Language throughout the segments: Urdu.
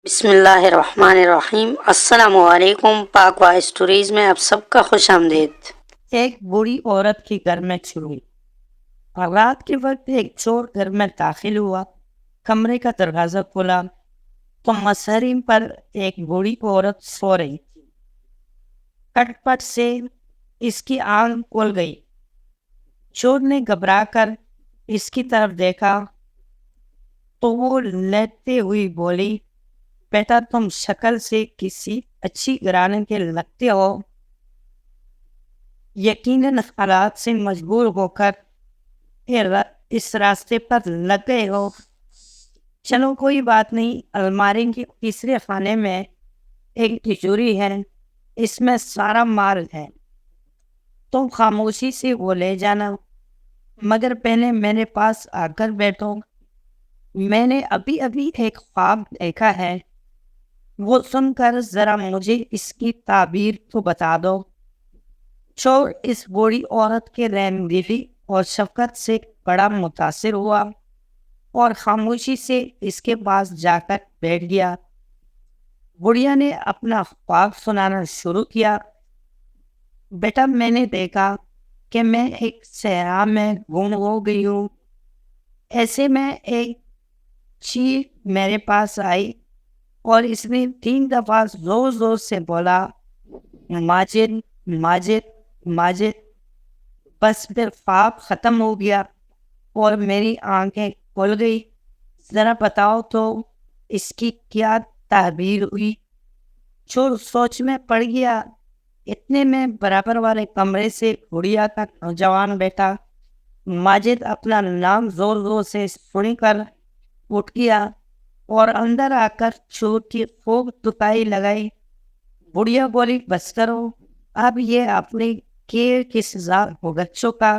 بسم اللہ الرحمن الرحیم۔ السلام علیکم، پاک وائس اسٹوریز میں آپ سب کا خوش آمدید۔ ایک بوڑھی عورت کے گھر میں چوری۔ رات کے وقت ایک چور گھر میں داخل ہوا۔ کمرے کا دروازہ کھولا تو مسہرین پر ایک بوڑھی عورت سو رہی تھی۔ کٹ پٹ سے اس کی آنکھ کھل گئی۔ چور نے گھبرا کر اس کی طرف دیکھا تو وہ لیٹتے ہوئی بولی، بیٹا تم شکل سے کسی اچھی گھرانے کے لگتے ہو، یقیناً حالات سے مجبور ہو کر اس راستے پر لگ گئے ہو۔ چلو کوئی بات نہیں، الماری کے تیسرے خانے میں ایک تجوری ہے، اس میں سارا مال ہے، تم خاموشی سے وہ لے جانا، مگر پہلے میرے پاس آ کر بیٹھو، میں نے ابھی ابھی ایک خواب دیکھا ہے، وہ سن کر ذرا مجھے اس کی تعبیر تو بتا دو۔ چور اس بوڑھی عورت کے رحم دلی اور شفقت سے بڑا متاثر ہوا اور خاموشی سے اس کے پاس جا کر بیٹھ گیا۔ بڑھیا نے اپنا خواب سنانا شروع کیا۔ بیٹا میں نے دیکھا کہ میں ایک صحرا میں گم ہو گئی ہوں، ایسے میں ایک چیل میرے پاس آئی اور اس نے 3 دفعہ زور زور سے بولا، ماجد ماجد ماجد۔ بس پھر خواب ختم ہو گیا اور میری آنکھیں کھل گئی۔ ذرا بتاؤ تو اس کی کیا تعبیر ہوئی؟ چور سوچ میں پڑ گیا۔ اتنے میں برابر والے کمرے سے بڑھیا کا نوجوان بیٹا ماجد اپنا نام زور زور سے سن کر اٹھ گیا اور اندر آ کر چور کی خوب دکائی لگائی۔ بڑھیا بولی، بس کرو، اب یہ اپنے کیے کی سزا بھگت چکا۔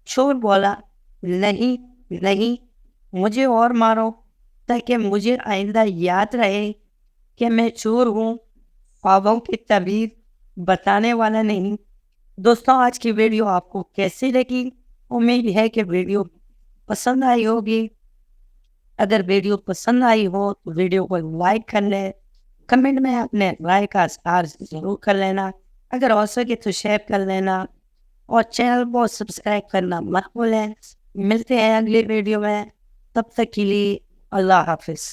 چور بولا، نہیں نہیں، مجھے اور مارو تاکہ مجھے آئندہ یاد رہے کہ میں چور ہوں، خوابوں کی تعبیر بتانے والا نہیں۔ دوستوں، آج کی ویڈیو آپ کو کیسی لگی؟ امید ہے کہ ویڈیو پسند آئی ہوگی۔ اگر ویڈیو پسند آئی ہو تو ویڈیو کو لائک کر لیں، کمنٹ میں اپنے رائے کا اظہار ضرور کر لینا، اگر ہو سکے تو شیئر کر لینا اور چینل کو سبسکرائب کرنا مت بھولیں۔ ملتے ہیں اگلی ویڈیو میں، تب تک کے لیے اللہ حافظ۔